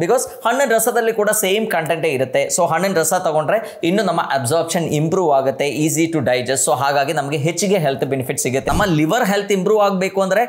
Because ಹಣ್ಣಿನ ರಸದಲ್ಲಿ ಕೂಡ same ಕಂಟೆಂಟೇ ಇರುತ್ತೆ. ಸೊ ಹಣ್ಣಿನ ರಸ ತಗೊಂಡ್ರೆ ಇನ್ನು ನಮ್ಮ ಅಬ್ಸಾರ್ಪ್ಷನ್ ಇಂಪ್ರೂವ್ ಆಗುತ್ತೆ, ಈಸಿ ಟು ಡೈಜೆಸ್ಟ್. ಸೊ ಹಾಗಾಗಿ ನಮಗೆ ಹೆಚ್ಚಿಗೆ ಹೆಲ್ತ್ ಬೆನಿಫಿಟ್ ಸಿಗುತ್ತೆ. ನಮ್ಮ ಲಿವರ್ ಹೆಲ್ತ್ ಇಂಪ್ರೂವ್ ಆಗಬೇಕು ಅಂದರೆ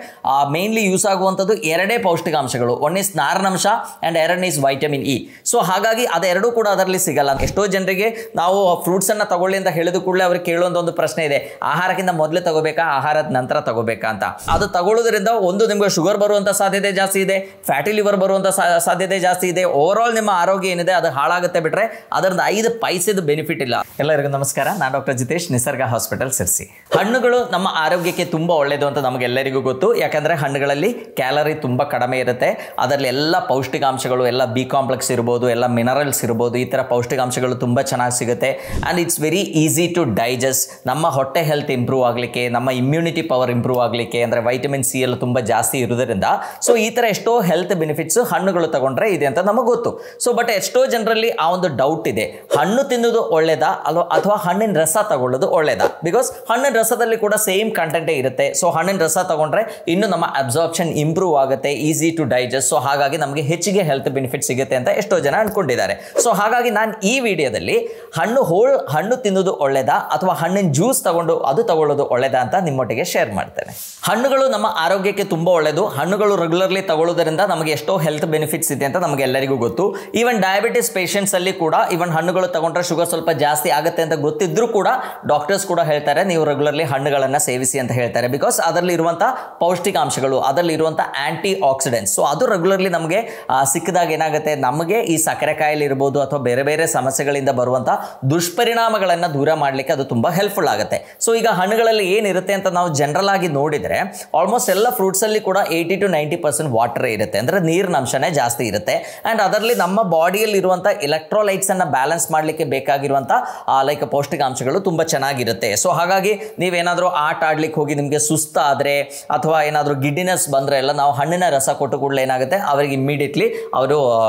ಮೇನ್ಲಿ ಯೂಸ್ ಆಗುವಂಥದ್ದು ಎರಡೇ ಪೌಷ್ಟಿಕಾಂಶಗಳು. ಒನ್ ಇಸ್ ನಾರಿನಂಶ ಆ್ಯಂಡ್ ಎರಡನೇ ಇಸ್ ವೈಟಮಿನ್ ಇ. ಸೊ ಹಾಗಾಗಿ ಅದೆರಡೂ ಕೂಡ ಅದರಲ್ಲಿ ಸಿಗಲ್ಲ. ಎಷ್ಟೋ ಜನರಿಗೆ ನಾವು ಫ್ರೂಟ್ಸನ್ನು ತಗೊಳ್ಳಿ ಅಂತ ಹೇಳಿದ ಕೂಡಲೇ ಅವ್ರಿಗೆ ಕೇಳುವಂಥ ಒಂದು ಪ್ರಶ್ನೆ ಇದೆ, ಆಹಾರಕ್ಕಿಂತ ಮೊದಲೇ ತಗೋಬೇಕಾ ಆಹಾರದ ನಂತರ ತಗೋಬೇಕಾ ಅಂತ. ಅದು ತಗೊಳ್ಳೋದ್ರಿಂದ ಒಂದು ನಿಮಗೆ ಶುಗರ್ ಬರುವಂಥ ಸಾಧ್ಯತೆ ಜಾಸ್ತಿ ಇದೆ, ಫ್ಯಾಟಿ ಲಿವರ್ ಬರುವಂಥ ಸಾಧ್ಯತೆ ಜಾಸ್ತಿ ಇದೆ. ಓವರ್ ಆಲ್ ನಿಮ್ಮ ಆರೋಗ್ಯ ಏನಿದೆ ಅದು ಹಾಳಾಗುತ್ತೆ ಬಿಟ್ರೆ ಅದರಿಂದ 5 ಪೈಸೆದು ಬೆನಿಫಿಟ್ ಇಲ್ಲ. ಎಲ್ಲರಿಗೂ ನಮಸ್ಕಾರ, ನಾನು ಡಾಕ್ಟರ್ ಜಿತೇಶ್, ನಿಸರ್ಗ ಹಾಸ್ಪಿಟಲ್ ಸಿರ್ಸಿ. ಹಣ್ಣುಗಳು ನಮ್ಮ ಆರೋಗ್ಯಕ್ಕೆ ತುಂಬ ಒಳ್ಳೆಯದು ಅಂತ ನಮಗೆಲ್ಲರಿಗೂ ಗೊತ್ತು. ಯಾಕಂದರೆ ಹಣ್ಣುಗಳಲ್ಲಿ ಕ್ಯಾಲರಿ ತುಂಬ ಕಡಿಮೆ ಇರುತ್ತೆ. ಅದರಲ್ಲಿ ಎಲ್ಲ ಪೌಷ್ಟಿಕಾಂಶಗಳು, ಎಲ್ಲ ಬಿ ಕಾಂಪ್ಲೆಕ್ಸ್ ಇರ್ಬೋದು, ಎಲ್ಲ ಮಿನರಲ್ಸ್ ಇರ್ಬೋದು, ಈ ಥರ ಪೌಷ್ಟಿಕಾಂಶಗಳು ತುಂಬ ಚೆನ್ನಾಗಿ ಸಿಗುತ್ತೆ. And it's very easy to digest. ನಮ್ಮ ಹೊಟ್ಟೆ ಹೆಲ್ತ್ ಇಂಪ್ರೂವ್ ಆಗಲಿಕ್ಕೆ, ನಮ್ಮ ಇಮ್ಯುನಿಟಿ ಪವರ್ ಇಂಪ್ರೂವ್ ಆಗಲಿಕ್ಕೆ, ಅಂದರೆ ವೈಟಮಿನ್ ಸಿ ಎಲ್ಲ ತುಂಬ ಜಾಸ್ತಿ ಇರೋದ್ರಿಂದ ಸೊ ಈ ಥರ ಎಷ್ಟೋ ಹೆಲ್ತ್ ಬೆನಿಫಿಟ್ಸ್ ಹಣ್ಣುಗಳು ತಗೊಂಡ್ರೆ ಇದೆ ಅಂತ ನಮಗೆ ಗೊತ್ತು. ಸೊ ಬಟ್ ಎಷ್ಟೋ ಜನರಲ್ಲಿ ಆ ಒಂದು ಡೌಟ್ ಇದೆ, ಹಣ್ಣು ತಿನ್ನೋದು ಒಳ್ಳೇದಾ ಅಥವಾ ಹಣ್ಣಿನ ರಸ ತಗೊಳ್ಳೋದು ಒಳ್ಳೇದಾ? ಬಿಕಾಸ್ ಹಣ್ಣಿನ ರಸದಲ್ಲಿ ಕೂಡ ಸೇಮ್ ಕಂಟೆಂಟೇ ಇರುತ್ತೆ. ಸೊ ಹಣ್ಣಿನ ರಸ ತಗೊಂಡ್ರೆ ಇನ್ನು ನಮ್ಮ ಅಬ್ಸಾರ್ಪ್ಷನ್ ಇಂಪ್ರೂವ್ ಆಗುತ್ತೆ, ಈಸಿ ಟು ಡೈಜೆಸ್ಟ್. ಸೊ ಹಾಗಾಗಿ ನಮಗೆ ಹೆಚ್ಚಿಗೆ ಹೆಲ್ತ್ ಬೆನಿಫಿಟ್ ಸಿಗುತ್ತೆ ಅಂತ ಎಷ್ಟೋ ಜನ ಅನ್ಕೊಂಡಿದ್ದಾರೆ. ಸೊ ಹಾಗಾಗಿ ನಾನು ಈ ವಿಡಿಯೋದಲ್ಲಿ ಹಣ್ಣು ತಿನ್ನೋದು ಒಳ್ಳೇದಾ ಅಥವಾ ಹಣ್ಣಿನ ಜ್ಯೂಸ್ ತಗೊಳ್ಳೋದು ಒಳ್ಳೇದಾ ಅಂತ ನಿಮ್ಮೊಟ್ಟಿಗೆ ಶೇರ್ ಮಾಡ್ತೇನೆ. ಹಣ್ಣುಗಳು ನಮ್ಮ ಆರೋಗ್ಯಕ್ಕೆ ತುಂಬ ಒಳ್ಳೆಯದು. ಹಣ್ಣುಗಳು ರೆಗ್ಯುಲರ್ಲಿ ತಗೊಳ್ಳೋದ್ರಿಂದ ನಮಗೆ ಎಷ್ಟೋ ಹೆಲ್ತ್ ಬೆನಿಫಿಟ್ಸ್ ಇದೆ ಅಂತ ನಮಗೆಲ್ಲರಿಗೂ ಗೊತ್ತು. ಈವನ್ ಡಯಾಬಿಟಿಸ್ ಪೇಷಂಟ್ಸ್ ಅಲ್ಲಿ ಕೂಡ ಈವನ್ ಹಣ್ಣುಗಳು ತಗೊಂಡ್ರೆ ಶುಗರ್ ಸ್ವಲ್ಪ ಜಾಸ್ತಿ ಆಗುತ್ತೆ ಅಂತ ಗೊತ್ತಿದ್ರೂ ಕೂಡ ಡಾಕ್ಟರ್ಸ್ ಕೂಡ ಹೇಳ್ತಾರೆ ನೀವು ರೆಗ್ಯುಲರ್ಲಿ ಹಣ್ಣುಗಳನ್ನು ಸೇವಿಸಿ ಅಂತ ಹೇಳ್ತಾರೆ. ಬಿಕಾಸ್ ಅದರಲ್ಲಿ ಇರುವಂಥ ಪೌಷ್ಟಿಕಾಂಶಗಳು, ಅದರಲ್ಲಿ ಇರುವಂಥ ಆಂಟಿ ಆಕ್ಸಿಡೆಂಟ್ಸ್, ಸೊ ಅದು ರೆಗ್ಯುಲರ್ಲಿ ನಮಗೆ ಸಿಕ್ಕಿದಾಗ ಏನಾಗುತ್ತೆ, ನಮಗೆ ಈ ಸಕ್ಕರೆ ಕಾಯಿಲೆ ಇರ್ಬೋದು ಅಥವಾ ಬೇರೆ ಬೇರೆ ಸಮಸ್ಯೆಗಳಿಂದ ಬರುವಂಥ ದುಷ್ಪರಿಣಾಮಗಳನ್ನು ದೂರ ಮಾಡಲಿಕ್ಕೆ ಅದು ತುಂಬ ಹೆಲ್ಪ್ಫುಲ್ ಆಗುತ್ತೆ. ಸೊ ಈಗ ಹಣ್ಣುಗಳಲ್ಲಿ ಏನಿರುತ್ತೆ ಅಂತ ನಾವು ಜನರಲ್ ಆಗಿ ನೋಡಿದರೆ ಆಲ್ಮೋಸ್ಟ್ ಎಲ್ಲ ಫ್ರೂಟ್ಸ್ ಅಲ್ಲಿ ಕೂಡ 80 to 90% ವಾಟರ್ ಇರುತ್ತೆ, ಅಂದರೆ ನೀರಿನ ಅಂಶನೇ ಜಾಸ್ತಿ ಇರುತ್ತೆ. ಆ್ಯಂಡ್ ಅದರಲ್ಲಿ ನಮ್ಮ ಬಾಡಿಯಲ್ಲಿ ಇರುವಂಥ ಎಲೆಕ್ಟ್ರೋಲೈಟ್ಸ್ ಅನ್ನು ಬ್ಯಾಲೆನ್ಸ್ ಮಾಡಲಿಕ್ಕೆ ಬೇಕಾಗಿರುವಂಥ ಲೈಕ್ ಪೌಷ್ಟಿಕಾಂಶಗಳು ತುಂಬ ಚೆನ್ನಾಗಿರುತ್ತೆ. ಸೊ ಹಾಗಾಗಿ ನೀವೇನಾದರೂ ಆಟ ಆಡ್ಲಿಕ್ಕೆ ಹೋಗಿ ನಿಮಗೆ ಸುಸ್ತಾದರೆ ಅಥವಾ ಏನಾದರೂ ಗಿಡ್ಡಿನೆಸ್ ಬಂದರೆ ಎಲ್ಲ ನಾವು ಹಣ್ಣಿನ ರಸ ಕೊಟ್ಟು ಕೂಡಲೇ ಏನಾಗುತ್ತೆ, ಅವರಿಗೆ ಇಮಿಡಿಯೇಟ್ಲಿ ಅವರು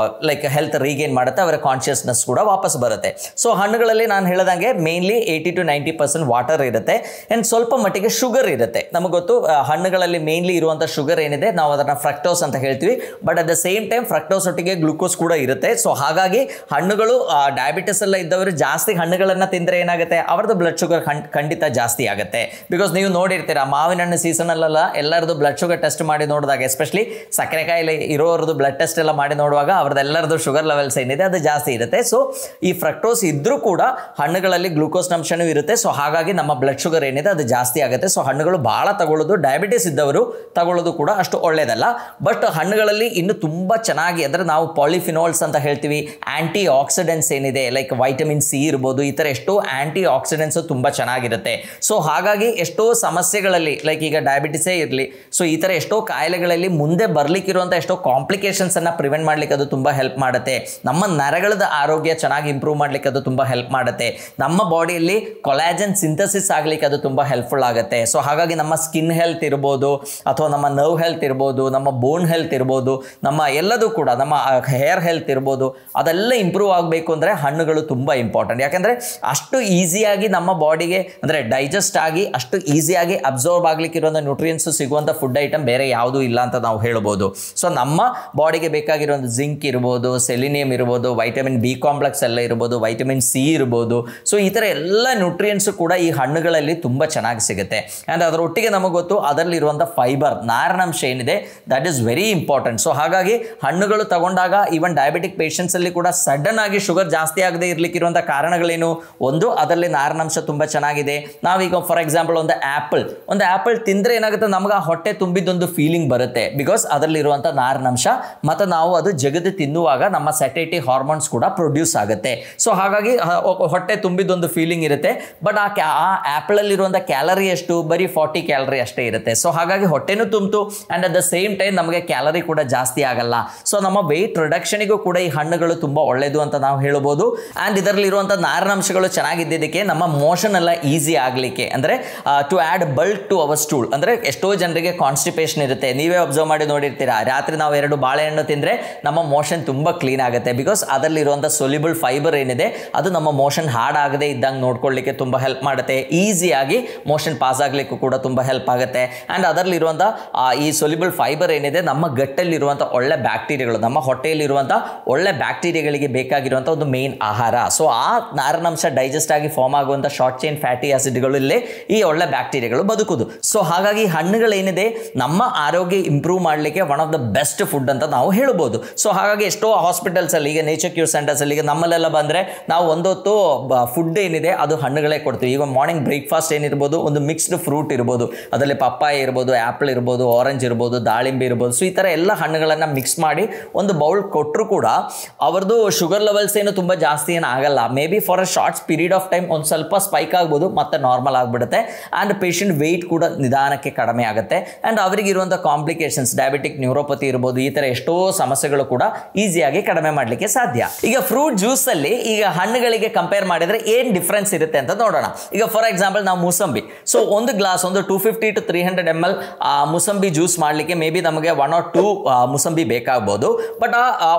ಲೈಕ್ ಹೆಲ್ತ್ ರೀಗೇನ್ ಮಾಡುತ್ತೆ, ಅವರ ಕಾನ್ಷಿಯಸ್ನೆಸ್ ಕೂಡ ವಾಪಸ್ ಬರುತ್ತೆ. ಸೊ ಹಣ್ಣುಗಳಲ್ಲಿ ನಾನು ಹೇಳಿದಂಗೆ ಮೇನ್ಲಿ 80 to 90% ವಾಟರ್ ಇರುತ್ತೆ ಆ್ಯಂಡ್ ಸ್ವಲ್ಪ ಮಟ್ಟಿಗೆ ಶುಗರ್ ಇರುತ್ತೆ. ನಮಗೆ ಗೊತ್ತು ಹಣ್ಣುಗಳಲ್ಲಿ ಮೇನ್ಲಿ ಇರುವಂಥ ಶುಗರ್ ಏನಿದೆ ನಾವು ಅದನ್ನು ಫ್ರಕ್ಟೋಸ್ ಅಂತ ಹೇಳ್ತೀವಿ. But at the same time fructose ಒಟ್ಟಿಗೆ ಗ್ಲೂಕೋಸ್ ಕೂಡ ಇರುತ್ತೆ. ಸೊ ಹಾಗಾಗಿ ಹಣ್ಣುಗಳು ಡಯಾಬಿಟಿಸ್ ಎಲ್ಲ ಇದ್ದವರು ಜಾಸ್ತಿ ಹಣ್ಣುಗಳನ್ನು ತಿಂದರೆ ಏನಾಗುತ್ತೆ, ಅವ್ರದ್ದು ಬ್ಲಡ್ ಶುಗರ್ ಖಂಡಿತ ಜಾಸ್ತಿ ಆಗುತ್ತೆ. ಬಿಕಾಸ್ ನೀವು ನೋಡಿರ್ತೀರ ಮಾವಿನ ಹಣ್ಣು ಸೀಸನಲ್ಲೆಲ್ಲ ಎಲ್ಲರದ್ದು ಬ್ಲಡ್ ಶುಗರ್ ಟೆಸ್ಟ್ ಮಾಡಿ ನೋಡಿದಾಗ, ಎಸ್ಪೆಷಲಿ ಸಕ್ಕರೆ ಕಾಯಿಲೆ ಇರೋರದ್ದು ಬ್ಲಡ್ ಟೆಸ್ಟ್ ಎಲ್ಲ ಮಾಡಿ ನೋಡುವಾಗ ಅವ್ರದ್ದೆಲ್ಲರದ್ದು ಶುಗರ್ ಲೆವೆಲ್ಸ್ ಏನಿದೆ ಅದು ಜಾಸ್ತಿ ಇರುತ್ತೆ. ಸೊ ಈ ಫ್ರಕ್ಟೋಸ್ ಇದ್ರೂ ಕೂಡ ಹಣ್ಣುಗಳಲ್ಲಿ ಗ್ಲೂಕೋಸ್ ಅಂಶನೂ ಇರುತ್ತೆ. ಸೊ ಹಾಗಾಗಿ ನಮ್ಮ ಬ್ಲಡ್ ಶುಗರ್ ಏನಿದೆ ಅದು ಜಾಸ್ತಿ ಆಗುತ್ತೆ. ಸೊ ಹಣ್ಣುಗಳು ಭಾಳ ತಗೊಳ್ಳೋದು, ಡಯಾಬಿಟಿಸ್ ಇದ್ದವರು ತಗೊಳ್ಳೋದು ಕೂಡ ಅಷ್ಟು ಒಳ್ಳೆಯದಲ್ಲ. ಬಟ್ ಹಣ್ಣುಗಳಲ್ಲಿ ಇನ್ನು ತುಂಬ ಚೆನ್ನಾಗಿ, ಅಂದರೆ ನಾವು ಪಾಲಿಫಿನಾಲ್ಸ್ ಅಂತ ಹೇಳ್ತೀವಿ, ಆಂಟಿ ಆಕ್ಸಿಡೆಂಟ್ಸ್ ಏನಿದೆ ಲೈಕ್ ವೈಟಮಿನ್ ಸಿ ಇರ್ಬೋದು, ಈ ಥರ ಎಷ್ಟೋ ಆಂಟಿ ಆಕ್ಸಿಡೆಂಟ್ಸು ತುಂಬ ಚೆನ್ನಾಗಿರುತ್ತೆ. ಸೊ ಹಾಗಾಗಿ ಎಷ್ಟೋ ಸಮಸ್ಯೆಗಳಲ್ಲಿ ಲೈಕ್ ಈಗ ಡಯಾಬಿಟಿಸೇ ಇರಲಿ, ಸೊ ಈ ಥರ ಎಷ್ಟೋ ಕಾಯಿಲೆಗಳಲ್ಲಿ ಮುಂದೆ ಬರಲಿಕ್ಕಿರುವಂಥ ಎಷ್ಟೋ ಕಾಂಪ್ಲಿಕೇಶನ್ಸನ್ನು ಪ್ರಿವೆಂಟ್ ಮಾಡಲಿಕ್ಕೆ ಅದು ತುಂಬ ಹೆಲ್ಪ್ ಮಾಡುತ್ತೆ. ನಮ್ಮ ನರಗಳದ ಆರೋಗ್ಯ ಚೆನ್ನಾಗಿ ಇಂಪ್ರೂವ್ ಮಾಡಲಿಕ್ಕೆ ಅದು ತುಂಬ ಹೆಲ್ಪ್ ಮಾಡುತ್ತೆ. ನಮ್ಮ ಬಾಡಿಯಲ್ಲಿ ಕೊಲಾಜನ್ ಸಿಂಥಸಿಸ್ ಆಗಲಿಕ್ಕೆ ಅದು ತುಂಬ ಹೆಲ್ಪ್ಫುಲ್ ಆಗುತ್ತೆ. ಸೊ ಹಾಗಾಗಿ ನಮ್ಮ ಸ್ಕಿನ್ ಹೆಲ್ತ್ ಇರ್ಬೋದು ಅಥವಾ ನಮ್ಮ ನರ್ವ್ ಹೆಲ್ತ್ ಇರ್ಬೋದು, ನಮ್ಮ ಬೋನ್ ಹೆಲ್ತ್ ಇರ್ಬೋದು, ನಮ್ಮ ಎಲ್ಲದೂ ಕೂಡ ನಮ್ಮ ಹೇರ್ ಹೆಲ್ತ್ ಇರ್ಬೋದು, ಅದೆಲ್ಲ ಇಂಪ್ರೂವ್ ಆಗಬೇಕು ಅಂದರೆ ಹಣ್ಣುಗಳು ತುಂಬ ಇಂಪಾರ್ಟೆಂಟ್. ಯಾಕಂದರೆ ಅಷ್ಟು ಈಸಿಯಾಗಿ ನಮ್ಮ ಬಾಡಿಗೆ ಅಂದರೆ ಡೈಜೆಸ್ಟ್ ಆಗಿ ಅಷ್ಟು ಈಸಿಯಾಗಿ ಅಬ್ಸರ್ವ್ ಆಗಲಿಕ್ಕಿರುವಂಥ ನ್ಯೂಟ್ರಿಯೆಂಟ್ಸು ಸಿಗುವಂಥ ಫುಡ್ ಐಟಮ್ ಬೇರೆ ಯಾವುದೂ ಇಲ್ಲ ಅಂತ ನಾವು ಹೇಳ್ಬೋದು. ಸೊ ನಮ್ಮ ಬಾಡಿಗೆ ಬೇಕಾಗಿರುವಂಥ ಜಿಂಕ್ ಇರ್ಬೋದು, ಸೆಲಿನಿಯಂ ಇರ್ಬೋದು, ವೈಟಮಿನ್ ಬಿ ಕಾಂಪ್ಲೆಕ್ಸ್ ಎಲ್ಲ ಇರ್ಬೋದು, ವೈಟಮಿನ್ ಸಿ ಇರ್ಬೋದು, ಸೊ ಈ ಥರ ಎಲ್ಲ ನ್ಯೂಟ್ರಿಯೆಂಟ್ಸು ಕೂಡ ಈ ಹಣ್ಣುಗಳಲ್ಲಿ ತುಂಬ ಚೆನ್ನಾಗಿ ಸಿಗುತ್ತೆ. ಆ್ಯಂಡ್ ಅದರೊಟ್ಟಿಗೆ ನಮಗೆ ಗೊತ್ತು ಅದರಲ್ಲಿರುವಂಥ ಫೈಬರ್, ನಾರಿನಂಶ ಏನಿದೆ that is very important. So ಹಾಗಾಗಿ ಹಣ್ಣುಗಳು ತಗೊಂಡಾಗ ಈವನ್ ಡಯಾಬಿಟಿಕ್ ಪೇಷಂಟ್ಸಲ್ಲಿ ಕೂಡ ಸಡನ್ ಆಗಿ ಶುಗರ್ ಜಾಸ್ತಿ ಆಗದೆ ಇರಲಿಕ್ಕಿರುವಂಥ ಕಾರಣಗಳೇನು? ಒಂದು, ಅದರಲ್ಲಿ ನಾರಿನಂಶ ತುಂಬ ಚೆನ್ನಾಗಿದೆ. ನಾವೀಗ ಫಾರ್ ಎಕ್ಸಾಂಪಲ್ ಒಂದು ಆ್ಯಪಲ್ ತಿಂದರೆ ಏನಾಗುತ್ತೆ, ನಮ್ಗೆ ಹೊಟ್ಟೆ ತುಂಬಿದ್ದೊಂದು ಫೀಲಿಂಗ್ ಬರುತ್ತೆ. ಬಿಕಾಸ್ ಅದರಲ್ಲಿರುವಂಥ ನಾರಿನಂಶ ಮತ್ತು ನಾವು ಅದು ಜಗದು ತಿನ್ನುವಾಗ ನಮ್ಮ ಸೆಟೇಟಿ ಹಾರ್ಮೋನ್ಸ್ ಕೂಡ ಪ್ರೊಡ್ಯೂಸ್ ಆಗುತ್ತೆ. ಸೊ ಹಾಗಾಗಿ ಹೊಟ್ಟೆ ತುಂಬಿದ್ದೊಂದು ಫೀಲಿಂಗ್ ಇರುತ್ತೆ. ಬಟ್ ಆ ಆ್ಯಪಲಲ್ಲಿರುವಂಥ ಕ್ಯಾಲರಿ ಎಷ್ಟು? ಬರೀ 40 ಕ್ಯಾಲರಿ ಅಷ್ಟೇ ಇರುತ್ತೆ. ಸೊ ಹಾಗಾಗಿ ಹೊಟ್ಟೆನೂ ತುಂಬಿತು and at the same time ನಮಗೆ ಕ್ಯಾಲರಿ ಕೂಡ ಜಾಸ್ತಿ ಆಗಲ್ಲ. ಸೊ ನಮ್ಮ ವೆಯ್ಟ್ ರಿಡಕ್ಷನಿಗೂ ಕೂಡ ಈ ಹಣ್ಣುಗಳು ತುಂಬ ಒಳ್ಳೆಯದು ಅಂತ ನಾವು ಹೇಳ್ಬೋದು. ಆ್ಯಂಡ್ ಇದರಲ್ಲಿರುವಂಥ ನಾರಿನಂಶಗಳು ಚೆನ್ನಾಗಿದ್ದಕ್ಕೆ ನಮ್ಮ ಮೋಷನ್ ಎಲ್ಲ ಈಸಿ ಆಗಲಿಕ್ಕೆ, ಅಂದರೆ to add bulk to our stool, ಅಂದರೆ ಎಷ್ಟೋ ಜನರಿಗೆ ಕಾನ್ಸ್ಟಿಪೇಷನ್ ಇರುತ್ತೆ. ನೀವೇ ಅಬ್ಸರ್ವ್ ಮಾಡಿ ನೋಡಿರ್ತೀರಾ, ರಾತ್ರಿ ನಾವು 2 ಬಾಳೆಹಣ್ಣು ತಿಂದರೆ ನಮ್ಮ ಮೋಷನ್ ತುಂಬ ಕ್ಲೀನ್ ಆಗುತ್ತೆ. ಬಿಕಾಸ್ ಅದರಲ್ಲಿರುವಂಥ ಸೊಲ್ಯುಬಲ್ ಫೈಬರ್ ಏನಿದೆ ಅದು ನಮ್ಮ ಮೋಷನ್ ಹಾಡಾಗದೆ ಇದ್ದಂಗೆ ನೋಡ್ಕೊಳ್ಳಿಕ್ಕೆ ತುಂಬ ಹೆಲ್ಪ್ ಮಾಡುತ್ತೆ. ಈಸಿಯಾಗಿ ಮೋಷನ್ ಪಾಸ್ ಆಗಲಿಕ್ಕೂ ಕೂಡ ತುಂಬ ಹೆಲ್ಪ್ ಆಗುತ್ತೆ. ಆ್ಯಂಡ್ ಅದರಲ್ಲಿರುವಂಥ ಈ ಸೊಲ್ಯುಬಲ್ ಫೈಬರ್ ಏನಿದೆ ನಮ್ಮ ಗಟ್ಟಲ್ಲಿರುವಂಥ ಒಳ್ಳೆ ಬ್ಯಾಕ್ಟೀರಿಯಾಗಳು, ನಮ್ಮ ಹೊಟ್ಟೆಯಲ್ಲಿರುವಂಥ ಒಳ್ಳೆ ಬ್ಯಾಕ್ಟೀರಿಯಾಗಳಿಗೆ ಬೇಕಾಗಿರುವಂಥ ಒಂದು ಮೇನ್ ಆಹಾರ. ಸೊ ಆ ನಾರಿನಂಶ ಡೈಜೆಸ್ಟ್ ಆಗಿ ಫಾರ್ಮ್ ಆಗುವಂಥ ಶಾರ್ಟ್ ಚೈನ್ ಫ್ಯಾಟಿ ಆಸಿಡ್ಗಳಲ್ಲಿ ಈ ಒಳ್ಳೆ ಬ್ಯಾಕ್ಟೀರಿಯಾಗಳು ಬದುಕುದು. ಸೊ ಹಾಗಾಗಿ ಹಣ್ಣುಗಳೇನಿದೆ ನಮ್ಮ ಆರೋಗ್ಯ ಇಂಪ್ರೂವ್ ಮಾಡಲಿಕ್ಕೆ one of the best food ಅಂತ ನಾವು ಹೇಳ್ಬೋದು. ಸೊ ಹಾಗಾಗಿ ಎಷ್ಟೋ ಹಾಸ್ಪಿಟಲ್ಸ್ ಅಲ್ಲಿ ಈಗ ನೇಚರ್ ಕ್ಯೂರ್ ಸೆಂಟರ್ಸ್ ಅಲ್ಲಿ ಈಗ ನಮ್ಮಲ್ಲೆಲ್ಲ ಬಂದ್ರೆ ನಾವು ಒಂದೊತ್ತು ಫುಡ್ ಏನಿದೆ ಅದು ಹಣ್ಣುಗಳೇ ಕೊಡ್ತೀವಿ. ಈಗ ಮಾರ್ನಿಂಗ್ ಬ್ರೇಕ್ಫಾಸ್ಟ್ ಏನಿರ್ಬೋದು, ಒಂದು ಮಿಕ್ಸ್ಡ್ ಫ್ರೂಟ್ ಇರ್ಬೋದು, ಅದರಲ್ಲಿ ಪಪ್ಪಾಯ ಇರ್ಬೋದು, ಆ್ಯಪಲ್ ಇರ್ಬೋದು, ಆರೆಂಜ್ ಇರ್ಬೋದು, ದಾಳಿಂಬೆ ಇರ್ಬೋದು. ಸೊ ಈ ಥರ ಎಲ್ಲ ಹಣ್ಣುಗಳನ್ನು ಮಿಕ್ಸ್ ಮಾಡಿ ಒಂದು ಬೌಲ್ ಕೊಟ್ಟರು ಕೂಡ ಅವ್ರದ್ದು ಶುಗರ್ ಲೆವೆಲ್ಸ್ ಏನು ತುಂಬ ಜಾಸ್ತಿ ಏನು ಆಗಲ್ಲ. May be for a short period of time ಒಂದು ಸ್ವಲ್ಪ ಸ್ಪೈಕ್ ಆಗ್ಬೋದು, ಮತ್ತೆ ನಾರ್ಮಲ್ ಆಗಿಬಿಡುತ್ತೆ. ಆ್ಯಂಡ್ ಪೇಷಂಟ್ ವೆಯ್ಟ್ ಕೂಡ ನಿಧಾನಕ್ಕೆ ಕಡಿಮೆ ಆಗುತ್ತೆ. ಆ್ಯಂಡ್ ಅವರಿಗಿರುವಂಥ ಕಾಂಪ್ಲಿಕೇಶನ್ಸ್ ಡಯಾಬಿಟಿಕ್ ನ್ಯೂರೋಪತಿ ಇರ್ಬೋದು, ಈ ಥರ ಎಷ್ಟೋ ಸಮಸ್ಯೆಗಳು ಕೂಡ ಈಸಿಯಾಗಿ ಕಡಿಮೆ ಮಾಡಲಿಕ್ಕೆ ಸಾಧ್ಯ. ಈಗ ಫ್ರೂಟ್ ಜ್ಯೂಸಲ್ಲಿ ಈಗ ಹಣ್ಣುಗಳಿಗೆ ಕಂಪೇರ್ ಮಾಡಿದರೆ ಏನು ಡಿಫ್ರೆನ್ಸ್ ಇರುತ್ತೆ ಅಂತ ನೋಡೋಣ. ಈಗ ಫಾರ್ ಎಕ್ಸಾಂಪಲ್ ನಾವು ಮೂಸಂಬಿ, ಸೊ ಒಂದು ಗ್ಲಾಸ್ ಒಂದು 250 to 300 ml ಮೂಸಂಬಿ ಜ್ಯೂಸ್ ಮಾಡಲಿಕ್ಕೆ ಮೇ ಬಿ ನಮಗೆ 1 or 2 ಮೂಸಂಬಿ ಬೇಕಾಗ್ಬೋದು. ಬಟ್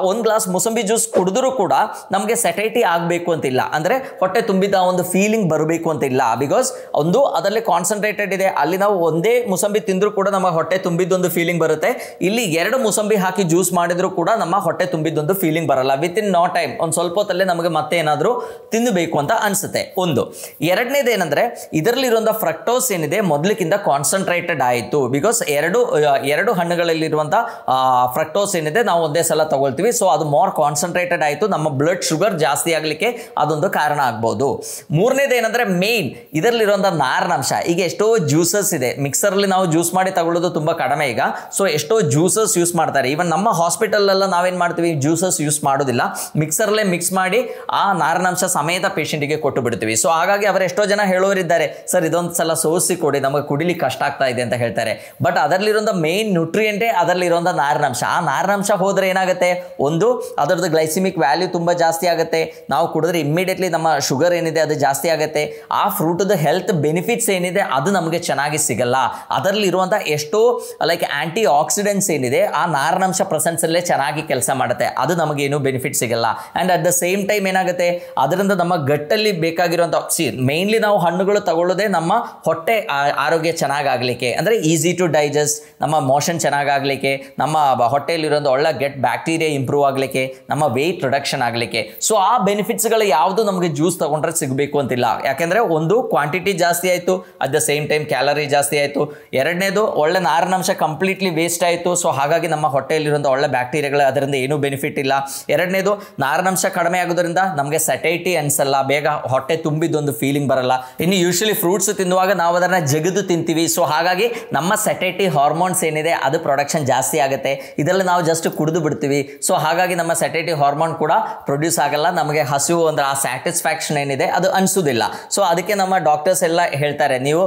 ಒಂದು ಗ್ಲಾಸ್ ಮೂಸಂಬಿ ಜ್ಯೂಸ್ ಕುಡಿದ್ರೂ ಕೂಡ ನಮಗೆ ಸೆಟೈಟಿ ಆಗಬೇಕು ಅಂತಿಲ್ಲ, ಅಂದರೆ ಹೊಟ್ಟೆ ತುಂಬಿದ ಒಂದು ಫೀಲಿಂಗ್ ಬರಬೇಕು ಅಂತ ಇಲ್ಲ. ಬಿಕಾಸ್ ಒಂದು ಅದರಲ್ಲಿ ಕಾನ್ಸಂಟ್ರೇಟೆಡ್ ಇದೆ, ಅಲ್ಲಿ ನಾವು ಒಂದೇ ಮೂಸಂಬಿ ತಿಂದರೂ ಕೂಡ ನಮ್ಮ ಹೊಟ್ಟೆ ತುಂಬಿದ್ದೊಂದು ಫೀಲಿಂಗ್ ಬರುತ್ತೆ. ಇಲ್ಲಿ 2 ಮೂಸಂಬಿ ಹಾಕಿ ಜ್ಯೂಸ್ ಮಾಡಿದ್ರು ಕೂಡ ನಮ್ಮ ಹೊಟ್ಟೆ ತುಂಬಿದ್ದೊಂದು ಫೀಲಿಂಗ್ ಬರಲ್ಲ. ವಿತ್ ಇನ್ ನೋ ಟೈಮ್ ಒಂದು ಸ್ವಲ್ಪ ಹೊತ್ತಲ್ಲೇ ನಮಗೆ ಮತ್ತೆ ಏನಾದರೂ ತಿನ್ನಬೇಕು ಅಂತ ಅನಿಸುತ್ತೆ. ಒಂದು ಎರಡನೇದು ಏನಂದ್ರೆ ಇದರಲ್ಲಿರುವಂಥ ಫ್ರಕ್ಟೋಸ್ ಏನಿದೆ ಮೊದಲಿಗಿಂತ ಕಾನ್ಸಂಟ್ರೇಟೆಡ್ ಆಯಿತು. ಬಿಕಾಸ್ ಎರಡು ಹಣ್ಣುಗಳಲ್ಲಿರುವಂಥ ಫ್ರಕ್ಟೋಸ್ ಏನಿದೆ ನಾವು ಒಂದೇ ಸಲ ತಗೊಳ್ತೀವಿ. ಸೊ ಅದು ಮೋರ್ ಕಾನ್ಸಂಟ್ರೇಟೆಡ್ ಆಯಿತು, ನಮ್ಮ ಬ್ಲಡ್ ಶುಗರ್ ಜಾಸ್ತಿ ಆಗಲಿಕ್ಕೆ ಅದೊಂದು ಕಾರಣ ಆಗ್ಬೋದು. ಮೂರನೇದು ಏನಂದ್ರೆ ಮೇನ್ ಇದರಲ್ಲಿರುವಂಥ ನಾರಿನಂಶ. ಈಗ ಎಷ್ಟೋ ಜ್ಯೂಸಸ್ ಇದೆ, ಮಿಕ್ಸರಲ್ಲಿ ನಾವು ಜ್ಯೂಸ್ ಮಾಡಿ ತಗೊಳ್ಳೋದು ತುಂಬ ಕಡಿಮೆ ಈಗ. ಸೊ ಎಷ್ಟೋ ಜ್ಯೂಸಸ್ ಯೂಸ್ ಮಾಡ್ತಾರೆ. ಈವನ್ ನಮ್ಮ ಹಾಸ್ಪಿಟಲ್ ಎಲ್ಲ ನಾವೇನು ಮಾಡ್ತೀವಿ, ಜ್ಯೂಸಸ್ ಯೂಸ್ ಮಾಡೋದಿಲ್ಲ, ಮಿಕ್ಸರ್ಲೇ ಮಿಕ್ಸ್ ಮಾಡಿ ಆ ನಾರಿನಂಶ ಸಮೇತ ಪೇಷಂಟಿಗೆ ಕೊಟ್ಟು ಬಿಡ್ತೀವಿ. ಸೊ ಹಾಗಾಗಿ ಅವರು ಎಷ್ಟೋ ಜನ ಹೇಳೋರಿದ್ದಾರೆ, ಸರ್ ಇದೊಂದು ಸಲ ಸೋಸಿ ಕೊಡಿ, ನಮಗೆ ಕುಡಿಲಿಕ್ಕೆ ಕಷ್ಟ ಆಗ್ತಾ ಇದೆ ಅಂತ ಹೇಳ್ತಾರೆ. ಬಟ್ ಅದರಲ್ಲಿರುವಂಥ ಮೇನ್ ನ್ಯೂಟ್ರಿಯೆಂಟೇ ಅದರಲ್ಲಿರುವಂಥ ನಾರಿನಂಶ. ಆ ನಾರಿನಂಶ ಹೋದರೆ ಏನಾಗುತ್ತೆ, ಒಂದು ಅದರದ್ದು ಗ್ಲೈಸಿಮಿಕ್ ವ್ಯಾಲ್ಯೂ ತುಂಬ ಜಾಸ್ತಿ ಆಗುತ್ತೆ. ನಾವು ಕುಡಿದ್ರೆ ಇಮ್ಮಿಡಿಯೇಟ್ಲಿ ನಮ್ಮ ಶುಗರ್ ಏನಿದೆ ಅದು ಜಾಸ್ತಿ ಆಗುತ್ತೆ. ಆ ಫ್ರೂಟದ ಹೆಲ್ತ್ ಬೆನಿಫಿಟ್ಸ್ ಏನಿದೆ ಅದು ನಮಗೆ ಚೆನ್ನಾಗಿ ಸಿಗಲ್ಲ. ಅದರಲ್ಲಿರುವಂಥ ಎಷ್ಟೋ ಲೈಕ್ ಆಂಟಿ ಆಕ್ಸಿಡೆಂಟ್ಸ್ ಏನಿದೆ ಆ ನಾರಿನಂಶ ಪ್ರೆಸೆನ್ಸಲ್ಲೇ ಚೆನ್ನಾಗಿ ಕೆಲಸ ಮಾಡುತ್ತೆ, ಅದು ನಮಗೇನು ಬೆನಿಫಿಟ್ ಸಿಗಲ್ಲ. And at the same time ಏನಾಗುತ್ತೆ, ಅದರಿಂದ ನಮ್ಮ ಗಟ್ಟಲ್ಲಿ ಬೇಕಾಗಿರುವಂಥ ಮೇನ್ಲಿ ನಾವು ಹಣ್ಣುಗಳು ತಗೊಳ್ಳೋದೇ ನಮ್ಮ ಹೊಟ್ಟೆ ಆರೋಗ್ಯ ಚೆನ್ನಾಗಾಗಲಿಕ್ಕೆ, ಅಂದರೆ ಈಸಿ ಟು ಡೈಜೆಸ್ಟ್, ನಮ್ಮ ಮೋಷನ್ ಚೆನ್ನಾಗಾಗಲಿಕ್ಕೆ, ನಮ್ಮ ಹೊಟ್ಟೆಯಲ್ಲಿರೋದು ಒಳ್ಳೆ ಗೆಟ್ ಬ್ಯಾಕ್ಟೀರಿಯಾ ಇಂಪ್ರೂವ್ ಆಗಲಿಕ್ಕೆ, ನಮ್ಮ ವೆಯ್ಟ್ ರಿಡಕ್ಷನ್ ಆಗಲಿಕ್ಕೆ. ಸೊ ಆ ಬೆನಿಫಿಟ್ಸ್ಗಳು ಯಾವುದು ನಮಗೆ ಜ್ಯೂಸ್ ತಗೊಂಡ್ರೆ ಸಿಗಬೇಕು ಅಂತಿಲ್ಲ. ಯಾಕೆಂದರೆ ಒಂದು ಕ್ವಾಂಟಿಟಿ ಜಾಸ್ತಿ ಆಯಿತು, at the same time calorie ಜಾಸ್ತಿ ಆಯಿತು. ಎರಡನೇದು ಒಳ್ಳೆ ನಾರಿನಂಶ ಕಂಪ್ಲೀಟ್ಲಿ ವೇಸ್ಟ್ ಆಯಿತು. ಸೊ ಹಾಗಾಗಿ ನಮ್ಮ ಹೊಟ್ಟೆಯಲ್ಲಿರುವಂಥ ಒಳ್ಳೆ ಬ್ಯಾಕ್ಟೀರಿಯಾಗಳು ಅದರಿಂದ ಏನೂ ಬೆನಿಫಿಟ್ ಇಲ್ಲ. ಎರಡನೇದು ನಾರಿನಂಶ ಕಡಿಮೆ ಆಗೋದ್ರಿಂದ ನಮಗೆ ಸಟೈಟಿ ಅನಿಸಲ್ಲ, ಬೇಗ ಹೊಟ್ಟೆ ತುಂಬಿದ್ದೊಂದು ಫೀಲಿಂಗ್ ಬರಲ್ಲ. ಇನ್ನು ಯೂಶಲಿ ಫ್ರೂಟ್ಸ್ ತಿನ್ನುವಾಗ ನಾವು ಅದನ್ನು ಜಗದು ತಿಂತೀವಿ. ಸೊ ಹಾಗಾಗಿ ನಮ್ಮ ಸಟೈಟಿ ಹಾರ್ಮೋನ್ಸ್ ಏನಿದೆ ಅದು ಪ್ರೊಡಕ್ಷನ್ ಜಾಸ್ತಿ ಆಗುತ್ತೆ. ಇದರಲ್ಲಿ ನಾವು ಜಸ್ಟ್ ಕುಡಿದು ಬಿಡ್ತೀವಿ. ಸೊ ಹಾಗಾಗಿ ನಮ್ಮ ಸಟೈಟಿ ಹಾರ್ಮೋನ್ ಕೂಡ ಪ್ರೊಡ್ಯೂಸ್ ಆಗಲ್ಲ, ನಮಗೆ ಹಸಿವು ಅಂದರೆ ಆ ಸ್ಯಾಟಿಸ್ಫ್ಯಾಕ್ಷನ್ ಏನಿದೆ ಅದು ಅನಿಸೋದಿಲ್ಲ. ಸೊ ಅದಕ್ಕೆ ನಮ್ಮ ಡಾಕ್ಟರ್ಸ್ ಎಲ್ಲ ಹೇಳ್ತಾರೆ, ನೀವು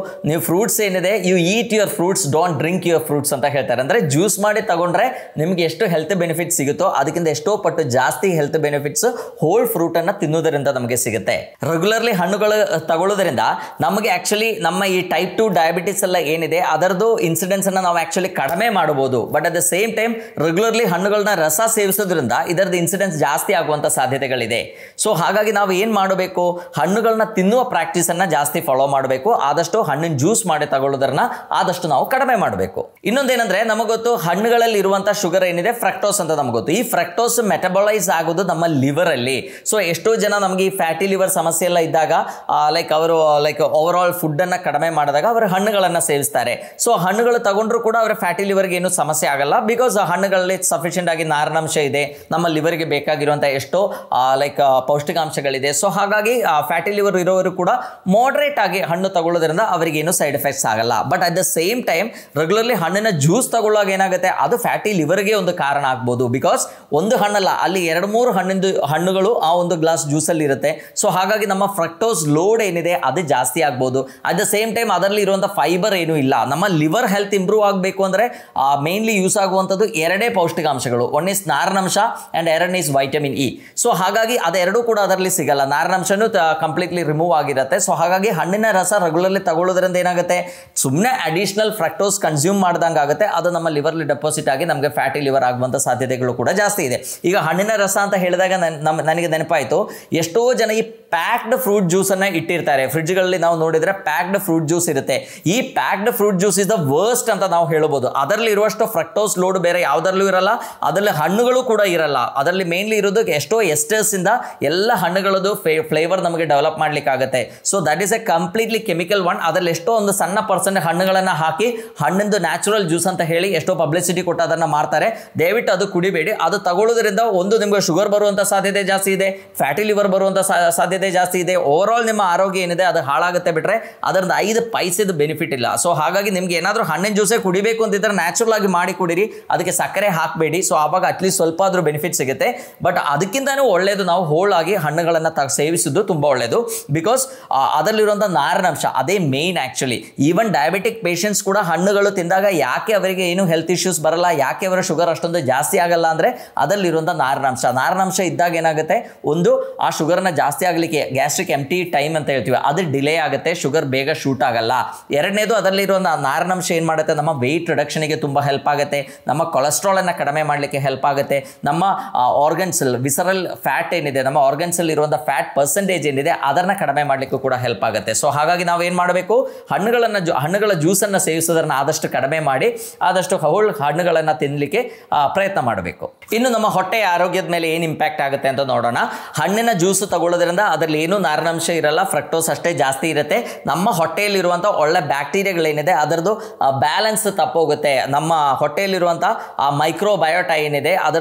ಫ್ರೂಟ್ಸ್ ಏನಿದೆ you eat your fruits, don't drink your fruits ಅಂತ ಹೇಳ್ತಾರೆ. ಅಂದರೆ ಜ್ಯೂಸ್ ಮಾಡಿ ತಗೊಂಡ್ರೆ ನಿಮಗೆ ಎಷ್ಟು ಹೆಲ್ತ್ ಬೆನಿಫಿಟ್ಸ್ ಸಿಗುತ್ತೋ ಅದಕ್ಕಿಂತ ಎಷ್ಟೋ ಪಟ್ಟು ಜಾಸ್ತಿ ಹೆಲ್ತ್ ಬೆನಿಫಿಟ್ಸ್ ಹೋಲ್ ಫ್ರೂಟ್ ಅನ್ನು ತಿನ್ನೋದರಿಂದ ನಮಗೆ ಸಿಗುತ್ತೆ. ರೆಗ್ಯುಲರ್ಲಿ ಹಣ್ಣುಗಳು ತಗೊಳ್ಳೋದ್ರಿಂದ ನಮಗೆ ಆಕ್ಚುಲಿ ನಮ್ಮ ಈ ಟೈಪ್ 2 ಡಯಾಬಿಟಿಸ್ ಎಲ್ಲ ಏನಿದೆ ಅದರದ್ದು ಇನ್ಸಿಡೆನ್ಸ್ ಅನ್ನು ನಾವು ಆಕ್ಚುಲಿ ಕಡಿಮೆ ಮಾಡಬಹುದು. But at the same time regularly ಹಣ್ಣುಗಳನ್ನ ರಸ ಸೇವಿಸೋದ್ರಿಂದ ಇದರದ್ದು ಇನ್ಸಿಡೆನ್ಸ್ ಜಾಸ್ತಿ ಆಗುವಂಥ ಸಾಧ್ಯತೆಗಳಿದೆ. ಸೊ ಹಾಗಾಗಿ ನಾವು ಏನು ಮಾಡಬೇಕು, ಹಣ್ಣುಗಳನ್ನ ತಿನ್ನುವ ಪ್ರಾಕ್ಟೀಸ್ ಅನ್ನ ಜಾಸ್ತಿ ಫಾಲೋ ಮಾಡಬೇಕು. ಆದಷ್ಟು ಹಣ್ಣಿನ ಜ್ಯೂಸ್ ಮಾಡಿ ತಗೊಳ್ಳೋದನ್ನ ಆದಷ್ಟು ನಾವು ಕಡಿಮೆ ಮಾಡಬೇಕು. ಇನ್ನೊಂದೇನಂದ್ರೆ ನಮಗೆ ಗೊತ್ತು ಹಣ್ಣುಗಳಲ್ಲಿ ಇರುವಂತಹ ಶುಗರ್ ಏನಿದೆ ಫ್ರಕ್ಟೋಸ್ ಅಂತ ನಮಗೆ ಗೊತ್ತು. ಈ ಫ್ರಕ್ಟೋಸ್ ಮೆಟಬಲೈಸ್ ಆಗೋದು ನಮ್ಮ ಲಿವರ್ ಅಲ್ಲಿ. ಸೊ ಎಷ್ಟೋ ಜನ ನಮಗೆ ಈ ಫ್ಯಾಟಿ ಲಿವರ್ ಸಮಸ್ಯೆ ಎಲ್ಲ ಇದ್ದಾಗ ಅವರು ಓವರ್ ಆಲ್ ಫುಡ್ ಅನ್ನ ಕಡಿಮೆ ಮಾಡಿದಾಗ ಅವರು ಹಣ್ಣುಗಳನ್ನ ಸೇವಿಸ್ತಾರೆ. ಸೊ ಹಣ್ಣುಗಳು ತಗೊಂಡ್ರು ಕೂಡ ಅವರ ಫ್ಯಾಟಿ ಲಿವರ್ಗೆ ಏನು ಸಮಸ್ಯೆ ಆಗಲ್ಲ. ಬಿಕಾಸ್ ಹಣ್ಣುಗಳಲ್ಲಿ ಸಫಿಷಿಯಂಟ್ ಆಗಿ ನಾರಿನಂಶ ಇದೆ, ನಮ್ಮ ಲಿವರ್ಗೆ ಬೇಕಾಗಿರುವಂಥ ಎಷ್ಟೋ ಪೌಷ್ಟಿಕಾಂಶಗಳಿದೆ. ಸೊ ಹಾಗಾಗಿ ಫ್ಯಾಟಿ ಲಿವರ್ ಇರೋರು ಕೂಡ ಮಾಡರೇಟ್ ಆಗಿ ಹಣ್ಣು ತಗೊಳ್ಳೋದ್ರಿಂದ ಅವರಿಗೆ ಏನು ಸೈಡ್ ಎಫೆಕ್ಟ್ಸ್ ಆಗಲ್ಲ. But at the same time regularly ಹಣ್ಣಿನ ಜ್ಯೂಸ್ ತಗೊಳ್ಳುವಾಗ ಏನಾಗುತ್ತೆ, ಅದು ಫ್ಯಾಟಿ ಲಿವರ್ಗೆ ಒಂದು ಕಾರಣ ಆಗ್ಬೋದು. ಬಿಕಾಸ್ ಒಂದು ಹಣ್ಣಲ್ಲ, ಅಲ್ಲಿ 2-3 ಹಣ್ಣುಗಳು ಆ ಒಂದು ಗ್ಲಾಸ್ ಜ್ಯೂಸಲ್ಲಿ ಇರುತ್ತೆ. ಸೊ ಹಾಗಾಗಿ ನಮ್ಮ ಫ್ರಕ್ಟೋಸ್ ಲೋಡ್ ಏನಿದೆ ಅದು ಜಾಸ್ತಿ ಆಗ್ಬೋದು. ಅಟ್ ದ ಸೇಮ್ ಟೈಮ್ ಅದರಲ್ಲಿ ಇರುವಂಥ ಫೈಬರ್ ಏನೂ ಇಲ್ಲ. ನಮ್ಮ ಲಿವರ್ ಹೆಲ್ತ್ ಇಂಪ್ರೂವ್ ಆಗಬೇಕು ಅಂದರೆ ಮೇನ್ಲಿ ಯೂಸ್ ಆಗುವಂಥದ್ದು 2 ಪೌಷ್ಟಿಕಾಂಶಗಳು, ಒನ್ ಇಸ್ ನಾರಿನಂಶ ಆ್ಯಂಡ್ ಎರಡನೇ ಇಸ್ ವೈಟಮಿನ್ ಇ. ಸೊ ಹಾಗಾಗಿ ಅದೆರಡೂ ಕೂಡ ಅದರಲ್ಲಿ ಸಿಗಲ್ಲ, ನಾರಿನಂಶನೂ ಕಂಪ್ಲೀಟ್ಲಿ ರಿಮೂವ್ ಆಗಿರುತ್ತೆ. ಸೊ ಹಾಗಾಗಿ ಹಣ್ಣಿನ ರಸ ರೆಗ್ಯುಲರ್ಲಿ ತಗೊಳ್ಳೋದ್ರಿಂದ ಏನಾಗುತ್ತೆ, ಸುಮ್ಮನೆ ಅಡಿಷನಲ್ ಫ್ರಕ್ಟೋಸ್ ಕನ್ಸ್ಯೂಮ್ ಮಾಡ್ದಂಗೆ ಆಗುತ್ತೆ. ಅದು ನಮ್ಮ ಲಿವರ್ಲಿ ಡೆಪಾಸಿಟ್ ಆಗಿ ನಮಗೆ ಫ್ಯಾಟಿ ಲಿವರ್ ಆಗುವಂಥ ಸಾಧ್ಯತೆಗಳು ಕೂಡ ಜಾಸ್ತಿ ಇದೆ. ಈಗ ಹಣ್ಣಿನ ರಸ ಅಂತ ಹೇಳಿದಾಗ ನನಗೆ ನೆನಪಾಯಿತು, ಎಷ್ಟೋ ಜನ ಈ ಪ್ಯಾಕ್ಡ್ ಫ್ರೂಟ್ ಜ್ಯೂಸನ್ನು ಇಟ್ಟಿರ್ತಾರೆ ಫ್ರಿಡ್ಜ್ಗಳಲ್ಲಿ. ನಾವು ನೋಡಿದರೆ ಪ್ಯಾಕ್ಡ್ ಫ್ರೂಟ್ ಜ್ಯೂಸ್ ಇರುತ್ತೆ. ಈ packed fruit juice is the worst ಅಂತ ನಾವು ಹೇಳ್ಬೋದು. ಅದರಲ್ಲಿ ಇರುವಷ್ಟು ಫ್ರಕ್ಟೋಸ್ ಲೋಡ್ ಬೇರೆ ಯಾವುದರಲ್ಲೂ ಇರಲ್ಲ. ಅದರಲ್ಲಿ ಆಮೇಲೆ ಹಣ್ಣುಗಳು ಕೂಡ ಇರಲ್ಲ, ಅದರಲ್ಲಿ ಮೇನ್ಲಿ ಇರೋದು ಎಷ್ಟೋ ಎಸ್ಟರ್ಸ್ ಇಂದ ಎಲ್ಲ ಹಣ್ಣುಗಳದ್ದು ಫ್ಲೇವರ್ ನಮಗೆ ಡೆವಲಪ್ ಮಾಡ್ಲಿಕ್ಕೆ ಆಗುತ್ತೆ. So that is A completely chemical one. ಅದರಲ್ಲಿ ಎಷ್ಟೋ ಒಂದು ಸಣ್ಣ ಪರ್ಸೆಂಟ್ ಹಣ್ಣುಗಳನ್ನ ಹಾಕಿ ಹಣ್ಣಿಂದು ನ್ಯಾಚುರಲ್ ಜ್ಯೂಸ್ ಅಂತ ಹೇಳಿ ಎಷ್ಟೋ ಪಬ್ಲಿಸಿಟಿ ಕೊಟ್ಟು ಅದನ್ನ ಮಾರ್ತಾರೆ. ದಯವಿಟ್ಟು ಅದು ಕುಡಿಬೇಡಿ. ಅದು ತಗೊಳ್ಳೋದ್ರಿಂದ ಒಂದು ನಿಮಗೆ ಶುಗರ್ ಬರುವಂತ ಸಾಧ್ಯತೆ ಜಾಸ್ತಿ ಇದೆ, ಫ್ಯಾಟಿ ಲಿವರ್ ಬರುವಂತ ಸಾಧ್ಯತೆ ಜಾಸ್ತಿ ಇದೆ. ಓವರ್ ಆಲ್ ನಿಮ್ಮ ಆರೋಗ್ಯ ಏನಿದೆ ಅದು ಹಾಳಾಗುತ್ತೆ ಬಿಟ್ರೆ ಅದರಿಂದ 5 ಪೈಸೆದು ಬೆನಿಫಿಟ್ ಇಲ್ಲ. ಸೊ ಹಾಗಾಗಿ ನಿಮ್ಗೆ ಏನಾದರೂ ಹಣ್ಣಿನ ಜ್ಯೂಸೇ ಕುಡಿಬೇಕು ಅಂತಿದ್ರೆ ನ್ಯಾಚುರಲ್ ಆಗಿ ಮಾಡಿ ಕುಡಿರಿ, ಅದಕ್ಕೆ ಸಕ್ಕರೆ ಹಾಕಬೇಡಿ. ಸೊ ಆವಾಗ ಅಟ್ಲೀಸ್ಟ್ ಸ್ವಲ್ಪ ಆದ್ರೂ ಬೆನಿಫಿಟ್ ಸಿಗುತ್ತೆ. ಬಟ್ ಅದಕ್ಕಿಂತನೂ ಒಳ್ಳೇದು ನಾವು ಹೋಲ್ ಆಗಿ ಹಣ್ಣುಗಳನ್ನು ಸೇವಿಸುವುದು ತುಂಬಾ ಒಳ್ಳೇದು. ಬಿಕಾಸ್ ಅದರಲ್ಲಿರುವಂಥ ನಾರಿನಂಶ ಅದೇ main. Actually even diabetic patients ಕೂಡ ಹಣ್ಣುಗಳು ತಿಂದಾಗ ಯಾಕೆ ಅವರಿಗೆ ಏನು ಹೆಲ್ತ್ ಇಶ್ಯೂಸ್ ಬರಲ್ಲ, ಯಾಕೆ ಅವರ ಶುಗರ್ ಅಷ್ಟೊಂದು ಜಾಸ್ತಿ ಆಗಲ್ಲ ಅಂದ್ರೆ ಅದರಲ್ಲಿರುವಂಥ ನಾರಿನಂಶ ಇದ್ದಾಗ ಏನಾಗುತ್ತೆ, ಒಂದು ಆ ಶುಗರ್ನ ಜಾಸ್ತಿ ಆಗಲಿಕ್ಕೆ ಗ್ಯಾಸ್ಟ್ರಿಕ್ ಎಂಟಿ ಟೈಮ್ ಅಂತ ಹೇಳ್ತೀವಿ, ಅದು ಡಿಲೇ ಆಗುತ್ತೆ, ಶುಗರ್ ಬೇಗ ಶೂಟ್ ಆಗಲ್ಲ. ಎರಡನೇದು ಅದರಲ್ಲಿರುವಂಥ ನಾರಿನಂಶ ಏನು ಮಾಡುತ್ತೆ, ನಮ್ಮ ವೆಯ್ಟ್ ರಿಡಕ್ಷನ್ಗೆ ತುಂಬ ಹೆಲ್ಪ್ ಆಗುತ್ತೆ, ನಮ್ಮ ಕೊಲೆಸ್ಟ್ರಾಲ್ ಅನ್ನು ಕಡಿಮೆ ಮಾಡಲಿಕ್ಕೆ ಹೆಲ್ಪ್ ಆಗುತ್ತೆ, ನಮ್ಮ ಆರ್ಗನ್ಸ್ ವಿಸರಲ್ ಫ್ಯಾಟ್ ಏನಿದೆ, ನಮ್ಮ ಆರ್ಗನ್ಸ್ ಅಲ್ಲಿ ಇರುವಂಥ ಫ್ಯಾಟ್ ಪರ್ಸೆಂಟೇಜ್ ಏನಿದೆ ಅದನ್ನ ಕಡಿಮೆ ಮಾಡಲಿಕ್ಕೂ ಕೂಡ ಹೆಲ್ಪ್ ಆಗುತ್ತೆ. ಸೊ ಹಾಗಾಗಿ ನಾವು ಏನು ಮಾಡಬೇಕು, ಹಣ್ಣುಗಳ ಜ್ಯೂಸನ್ನು ಸೇವಿಸೋದನ್ನ ಆದಷ್ಟು ಕಡಿಮೆ ಮಾಡಿ ಆದಷ್ಟು ಹೋಲ್ ಹಣ್ಣುಗಳನ್ನು ತಿನ್ನಲಿಕ್ಕೆ ಪ್ರಯತ್ನ ಮಾಡಬೇಕು. ಇನ್ನು ನಮ್ಮ ಹೊಟ್ಟೆಯ ಆರೋಗ್ಯದ ಮೇಲೆ ಏನು ಇಂಪ್ಯಾಕ್ಟ್ ಆಗುತ್ತೆ ಅಂತ ನೋಡೋಣ. ಹಣ್ಣಿನ ಜ್ಯೂಸ್ ತಗೊಳ್ಳೋದ್ರಿಂದ ಅದರಲ್ಲಿ ಏನೂ ನಾರಿನಂಶ ಇರಲ್ಲ, ಫ್ರಕ್ಟೋಸ್ ಅಷ್ಟೇ ಜಾಸ್ತಿ ಇರುತ್ತೆ. ನಮ್ಮ ಹೊಟ್ಟೆಯಲ್ಲಿರುವಂಥ ಒಳ್ಳೆ ಬ್ಯಾಕ್ಟೀರಿಯಾಗಳೇನಿದೆ ಅದರದ್ದು ಬ್ಯಾಲೆನ್ಸ್ ತಪ್ಪೋಗುತ್ತೆ. ನಮ್ಮ ಹೊಟ್ಟೆಯಲ್ಲಿರುವಂಥ ಆ ಮೈಕ್ರೋಬಯೋಟ ಏನಿದೆ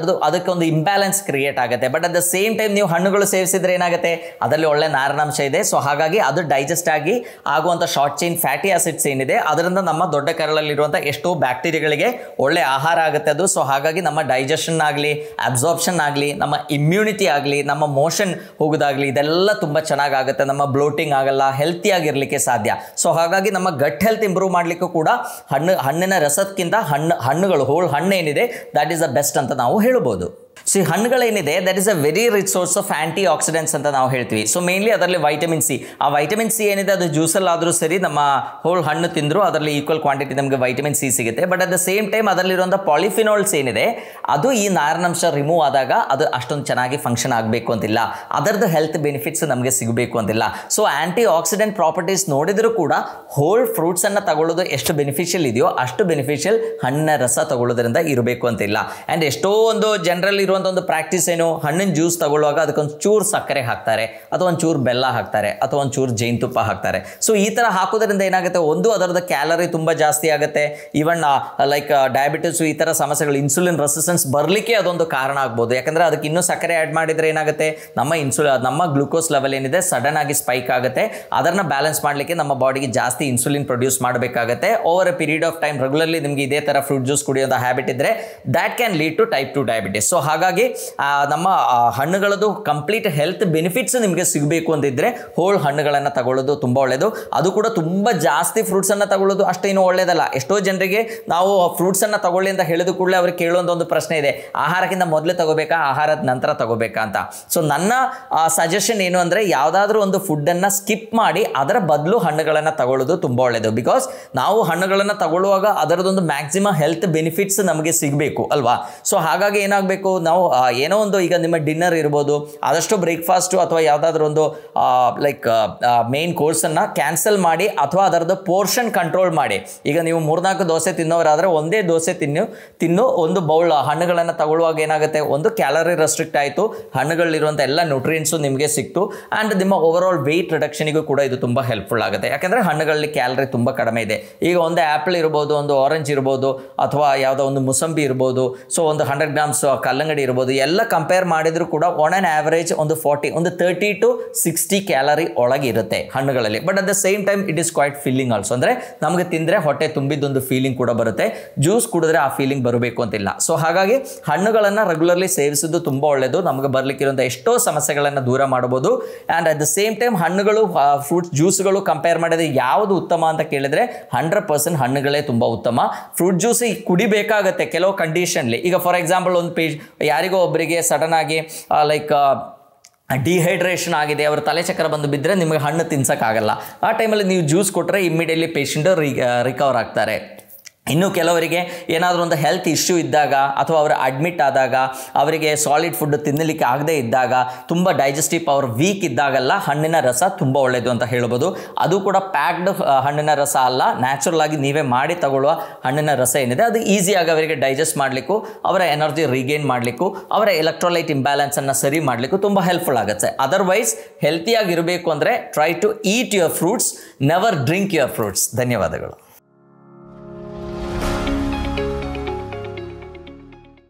ಅದಕ್ಕೊಂದು ಇಂಬ್ಯಾಲೆನ್ಸ್ ಕ್ರಿಯೇಟ್ ಆಗುತ್ತೆ. But at the same time ನೀವು ಹಣ್ಣುಗಳು ಸೇವಿಸಿದ್ರೆ ಏನಾಗುತ್ತೆ, ಅದರಲ್ಲಿ ಒಳ್ಳೆ ನಾರಿನಂಶ ಇದೆ. ಸೊ ಹಾಗಾಗಿ ಅದು ಡೈಜೆಸ್ಟ್ ಆಗಿ ಆಗುವಂಥ ಶಾರ್ಟ್ ಚೈನ್ ಫ್ಯಾಟಿ ಆಸಿಡ್ಸ್ ಏನಿದೆ ಅದರಿಂದ ನಮ್ಮ ದೊಡ್ಡ ಕರಳಲ್ಲಿರುವಂಥ ಎಷ್ಟೋ ಬ್ಯಾಕ್ಟೀರಿಯಾಗಳಿಗೆ ಒಳ್ಳೆ ಆಹಾರ ಆಗುತ್ತೆ ಅದು. ಸೊ ಹಾಗಾಗಿ ನಮ್ಮ ಡೈಜೆಷನ್ ಆಗಲಿ, ಅಬ್ಸಾರ್ಪ್ಷನ್ ಆಗಲಿ, ನಮ್ಮ ಇಮ್ಯುನಿಟಿ ಆಗಲಿ, ನಮ್ಮ ಮೋಷನ್ ಹೋಗೋದಾಗಲಿ ಇದೆಲ್ಲ ತುಂಬ ಚೆನ್ನಾಗಾಗುತ್ತೆ. ನಮ್ಮ ಬ್ಲೋಟಿಂಗ್ ಆಗಲ್ಲ, ಹೆಲ್ತಿಯಾಗಿರಲಿಕ್ಕೆ ಸಾಧ್ಯ. ಸೊ ಹಾಗಾಗಿ ನಮ್ಮ ಗಟ್ ಹೆಲ್ತ್ ಇಂಪ್ರೂವ್ ಮಾಡಲಿಕ್ಕೂ ಕೂಡ ಹಣ್ಣಿನ ರಸಕ್ಕಿಂತ ಹಣ್ಣುಗಳು ಹೋಲ್ ಹಣ್ಣು ಏನಿದೆ ದಟ್ ಈಸ್ ದ ಬೆಸ್ಟ್ ಅಂತ ನಾವು ಹೇಳ್ಬೋದು. ಸೊ ಈ ಹಣ್ಣುಗಳೇನಿದೆ that is a very rich source of anti oxidants ಅಂತ ನಾವು ಹೇಳ್ತೀವಿ. ಸೊ ಮೇನ್ಲಿ ಅದರಲ್ಲಿ ವೈಟಮಿನ್ ಸಿ, ಆ ವೈಟಮಿನ್ ಸಿ ಏನಿದೆ ಅದು ಜ್ಯೂಸಲ್ಲಾದರೂ ಸರಿ, ನಮ್ಮ ಹೋಲ್ ಹಣ್ಣು ತಿಂದರೂ ಅದರಲ್ಲಿ ಈಕ್ವಲ್ ಕ್ವಾಂಟಿಟಿ ನಮಗೆ ವೈಟಮಿನ್ ಸಿ ಸಿಗುತ್ತೆ. But at the same time ಅದರಲ್ಲಿರುವಂಥ ಪಾಲಿಫಿನಾಲ್ಸ್ ಏನಿದೆ ಅದು ಈ ನಾರಿನಂಶ ರಿಮೂವ್ ಆದಾಗ ಅದು ಅಷ್ಟೊಂದು ಚೆನ್ನಾಗಿ ಫಂಕ್ಷನ್ ಆಗಬೇಕು ಅಂತಿಲ್ಲ, ಅದರದ್ದು ಹೆಲ್ತ್ ಬೆನಿಫಿಟ್ಸ್ ನಮಗೆ ಸಿಗಬೇಕು ಅಂತಿಲ್ಲ. ಸೊ ಆಂಟಿ ಆಕ್ಸಿಡೆಂಟ್ ಪ್ರಾಪರ್ಟೀಸ್ ನೋಡಿದರೂ ಕೂಡ ಹೋಲ್ ಫ್ರೂಟ್ಸನ್ನು ತಗೊಳ್ಳೋದು ಎಷ್ಟು ಬೆನಿಫಿಷಿಯಲ್ ಇದೆಯೋ ಅಷ್ಟು ಬೆನಿಫಿಷಿಯಲ್ ಹಣ್ಣಿನ ರಸ ತಗೊಳ್ಳೋದ್ರಿಂದ ಇರಬೇಕು ಅಂತಿಲ್ಲ. ಆ್ಯಂಡ್ ಎಷ್ಟೋ ಒಂದು ಜನರಲ್ ಇರುವಂಥ ಒಂದು ಪ್ರಾಕ್ಟೀಸ್ ಏನು, ಹಣ್ಣಿನ ಜ್ಯೂಸ್ ತಗೊಳ್ಳುವಾಗ ಅದಕ್ಕೊಂದು ಚೂರು ಸಕ್ಕರೆ ಹಾಕ್ತಾರೆ, ಅಥವಾ ಒಂದು ಚೂರು ಬೆಲ್ಲ ಹಾಕ್ತಾರೆ, ಅಥವಾ ಒಂದು ಚೂರು ಜೇನುತುಪ್ಪ ಹಾಕ್ತಾರೆ. ಸೊ ಈ ಥರ ಹಾಕೋದ್ರಿಂದ ಏನಾಗುತ್ತೆ, ಒಂದು ಅದರದ ಕ್ಯಾಲರಿ ತುಂಬ ಜಾಸ್ತಿ ಆಗುತ್ತೆ. ಈವನ್ ಲೈಕ್ ಡಯಾಬಿಟಿಸ್ ಈ ಥರ ಸಮಸ್ಯೆಗಳು, ಇನ್ಸುಲಿನ್ ರೆಸಿಸ್ಟೆನ್ಸ್ ಬರಲಿಕ್ಕೆ ಅದೊಂದು ಕಾರಣ ಆಗ್ಬೋದು. ಯಾಕಂದರೆ ಅದಕ್ಕೆ ಇನ್ನೂ ಸಕ್ಕರೆ ಆ್ಯಡ್ ಮಾಡಿದರೆ ಏನಾಗುತ್ತೆ, ನಮ್ಮ ಗ್ಲೂಕೋಸ್ ಲೆವೆಲ್ ಏನಿದೆ ಸಡನ್ ಆಗಿ ಸ್ಪೈಕ್ ಆಗುತ್ತೆ. ಅದನ್ನು ಬ್ಯಾಲೆನ್ಸ್ ಮಾಡಲಿಕ್ಕೆ ನಮ್ಮ ಬಾಡಿಗೆ ಜಾಸ್ತಿ ಇನ್ಸುಲಿನ್ ಪ್ರೊಡ್ಯೂಸ್ ಮಾಡಬೇಕಾಗುತ್ತೆ. Over a period of time regularly ನಿಮಗೆ ಇದೇ ಥರ ಫ್ರೂಟ್ ಜ್ಯೂಸ್ ಕುಡಿಯೋದು ಹ್ಯಾಬಿಟ್ ಇದ್ದರೆ that can lead to type 2 diabetes. So ಹಾಗಾಗಿ ನಮ್ಮ ಹಣ್ಣುಗಳದ್ದು ಕಂಪ್ಲೀಟ್ ಹೆಲ್ತ್ ಬೆನಿಫಿಟ್ಸ್ ನಿಮಗೆ ಸಿಗಬೇಕು ಅಂತಿದ್ರೆ ಹೋಲ್ ಹಣ್ಣುಗಳನ್ನು ತಗೊಳ್ಳೋದು ತುಂಬ ಒಳ್ಳೆಯದು. ಅದು ಕೂಡ ತುಂಬ ಜಾಸ್ತಿ ಫ್ರೂಟ್ಸನ್ನು ತಗೊಳ್ಳೋದು ಅಷ್ಟೇನು ಒಳ್ಳೆಯದಲ್ಲ. ಎಷ್ಟೋ ಜನರಿಗೆ ನಾವು ಫ್ರೂಟ್ಸನ್ನು ತಗೊಳ್ಳಿ ಅಂತ ಹೇಳಿದ ಕೂಡಲೇ ಅವ್ರಿಗೆ ಕೇಳುವಂಥ ಒಂದು ಪ್ರಶ್ನೆ ಇದೆ, ಆಹಾರಕ್ಕಿಂತ ಮೊದಲು ತಗೋಬೇಕಾ, ಆಹಾರದ ನಂತರ ತಗೋಬೇಕಾ ಅಂತ. ಸೊ ನನ್ನ ಸಜೆಷನ್ ಏನು ಅಂದರೆ, ಯಾವುದಾದ್ರೂ ಒಂದು ಫುಡ್ಡನ್ನು ಸ್ಕಿಪ್ ಮಾಡಿ ಅದರ ಬದಲು ಹಣ್ಣುಗಳನ್ನು ತಗೊಳ್ಳೋದು ತುಂಬ ಒಳ್ಳೆಯದು. ಬಿಕಾಸ್ ನಾವು ಹಣ್ಣುಗಳನ್ನು ತಗೊಳ್ಳುವಾಗ ಅದರದೊಂದು ಮ್ಯಾಕ್ಸಿಮಮ್ ಹೆಲ್ತ್ ಬೆನಿಫಿಟ್ಸ್ ನಮಗೆ ಸಿಗಬೇಕು ಅಲ್ವಾ. ಸೊ ಹಾಗಾಗಿ ಏನಾಗಬೇಕು, ನಾವು ಏನೋ ಒಂದು ಈಗ ನಿಮ್ಮ ಡಿನ್ನರ್ ಇರ್ಬೋದು, ಆದಷ್ಟು ಬ್ರೇಕ್ಫಾಸ್ಟು ಅಥವಾ ಯಾವುದಾದ್ರೂ ಒಂದು ಲೈಕ್ ಮೇನ್ ಕೋರ್ಸನ್ನು ಕ್ಯಾನ್ಸಲ್ ಮಾಡಿ ಅಥವಾ ಅದರದ್ದು ಪೋರ್ಷನ್ ಕಂಟ್ರೋಲ್ ಮಾಡಿ. ಈಗ ನೀವು 3-4 ದೋಸೆ ತಿನ್ನೋರಾದರೆ ಒಂದೇ ದೋಸೆ ತಿನ್ನು ಒಂದು ಬೌಲ್ ಹಣ್ಣುಗಳನ್ನು ತಗೊಳ್ಳುವಾಗ ಏನಾಗುತ್ತೆ, ಒಂದು ಕ್ಯಾಲರಿ ರೆಸ್ಟ್ರಿಕ್ಟ್ ಆಯಿತು, ಹಣ್ಣುಗಳಲ್ಲಿರುವಂಥ ಎಲ್ಲ ನ್ಯೂಟ್ರಿಯೆಂಟ್ಸು ನಿಮಗೆ ಸಿಕ್ತು. ಆ್ಯಂಡ್ ನಿಮ್ಮ ಓವರ್ ಆಲ್ ವೆಯ್ಟ್ ರಿಡಕ್ಷನಿಗೂ ಕೂಡ ಇದು ತುಂಬ ಹೆಲ್ಪ್ಫುಲ್ ಆಗುತ್ತೆ. ಯಾಕೆಂದರೆ ಹಣ್ಣುಗಳಲ್ಲಿ ಕ್ಯಾಲರಿ ತುಂಬ ಕಡಿಮೆ ಇದೆ. ಈಗ ಒಂದು ಆ್ಯಪಲ್ ಇರ್ಬೋದು, ಒಂದು ಆರೆಂಜ್ ಇರ್ಬೋದು, ಅಥವಾ ಯಾವುದೋ ಒಂದು ಮುಸಂಬಿ ಇರ್ಬೋದು, ಸೊ ಒಂದು 100 ಗ್ರಾಮ್ಸ್ ಕಲ್ಲಂಗಡಿ ಇರ್ಬೋದು, ಎಲ್ಲ ಕಂಪೇರ್ ಮಾಡಿದರೂ ಕೂಡ ಆನ್ ಆನ್ ಆವರೇಜ್ ಒಂದು 30 to 60 ಕ್ಯಾಲರಿ ಒಳಗೆ ಇರುತ್ತೆ ಹಣ್ಣುಗಳಲ್ಲಿ. But at the same time it is quite filling also. ಅಂದರೆ ನಮಗೆ ತಿಂದರೆ ಹೊಟ್ಟೆ ತುಂಬಿದ್ದೊಂದು ಫೀಲಿಂಗ್ ಕೂಡ ಬರುತ್ತೆ. ಜ್ಯೂಸ್ ಕುಡಿದ್ರೆ ಆ ಫೀಲಿಂಗ್ ಬರಬೇಕು ಅಂತಿಲ್ಲ. ಸೊ ಹಾಗಾಗಿ ಹಣ್ಣುಗಳನ್ನು ರೆಗ್ಯುಲರ್ಲಿ ಸೇವಿಸೋದು ತುಂಬ ಒಳ್ಳೆಯದು. ನಮಗೆ ಬರಲಿಕ್ಕಿರುವಂಥ ಎಷ್ಟೋ ಸಮಸ್ಯೆಗಳನ್ನು ದೂರ ಮಾಡಬಹುದು. And at the same time ಹಣ್ಣುಗಳು, ಫ್ರೂಟ್ಸ್ ಜ್ಯೂಸ್ಗಳು ಕಂಪೇರ್ ಮಾಡಿದ್ರೆ ಯಾವುದು ಉತ್ತಮ ಅಂತ ಕೇಳಿದರೆ 100% ಹಣ್ಣುಗಳೇ ತುಂಬ ಉತ್ತಮ. ಫ್ರೂಟ್ ಜ್ಯೂಸ್ ಕುಡಿಬೇಕಾಗತ್ತೆ ಕೆಲವು ಕಂಡೀಷನ್ಲಿ. ಈಗ ಫಾರ್ ಎಕ್ಸಾಂಪಲ್ ಒಂದು ಯಾರಿಗೋ ಒಬ್ಬರಿಗೆ ಸಡನ್ ಆಗಿ ಲೈಕ್ ಡಿಹೈಡ್ರೇಷನ್ ಆಗಿದೆ, ಅವರು ತಲೆ ಚಕ್ರ ಬಂದು ಬಿದ್ದರೆ ನಿಮಗೆ ಹಣ್ಣು ತಿನ್ಸೋಕ್ಕಾಗಲ್ಲ. ಆ ಟೈಮಲ್ಲಿ ನೀವು ಜ್ಯೂಸ್ ಕೊಟ್ಟರೆ ಇಮ್ಮಿಡಿಯೇಟ್ಲಿ ಪೇಷಂಟು ರಿಕವರ್ ಆಗ್ತಾರೆ. ಇನ್ನು ಕೆಲವರಿಗೆ ಏನಾದರೂ ಒಂದು ಹೆಲ್ತ್ ಇಶ್ಯೂ ಇದ್ದಾಗ ಅಥವಾ ಅವರು ಅಡ್ಮಿಟ್ ಆದಾಗ ಅವರಿಗೆ ಸಾಲಿಡ್ ಫುಡ್ ತಿನ್ನಲಿಕ್ಕೆ ಆಗದೇ ಇದ್ದಾಗ ತುಂಬ ಡೈಜೆಸ್ಟಿವ್ ಪವರ್ ವೀಕ್ ಇದ್ದಾಗೆಲ್ಲ ಹಣ್ಣಿನ ರಸ ತುಂಬ ಒಳ್ಳೆಯದು ಅಂತ ಹೇಳ್ಬೋದು. ಅದು ಕೂಡ ಪ್ಯಾಕ್ಡ್ ಹಣ್ಣಿನ ರಸ ಅಲ್ಲ, ನ್ಯಾಚುರಲ್ ಆಗಿ ನೀವೇ ಮಾಡಿ ತಗೊಳ್ಳುವ ಹಣ್ಣಿನ ರಸ ಏನಿದೆ ಅದು ಈಸಿಯಾಗಿ ಅವರಿಗೆ ಡೈಜೆಸ್ಟ್ ಮಾಡಲಿಕ್ಕೂ, ಅವರ ಎನರ್ಜಿ ರಿಗೇನ್ ಮಾಡಲಿಕ್ಕೂ, ಅವರ ಎಲೆಕ್ಟ್ರೋಲೈಟ್ ಇಂಬ್ಯಾಲೆನ್ಸನ್ನು ಸರಿ ಮಾಡಲಿಕ್ಕೂ ತುಂಬ ಹೆಲ್ಪ್ಫುಲ್ ಆಗುತ್ತೆ. ಅದರ್ವೈಸ್ ಹೆಲ್ತಿಯಾಗಿರಬೇಕು ಅಂದರೆ try to eat your fruits, never drink your fruits. ಧನ್ಯವಾದಗಳು.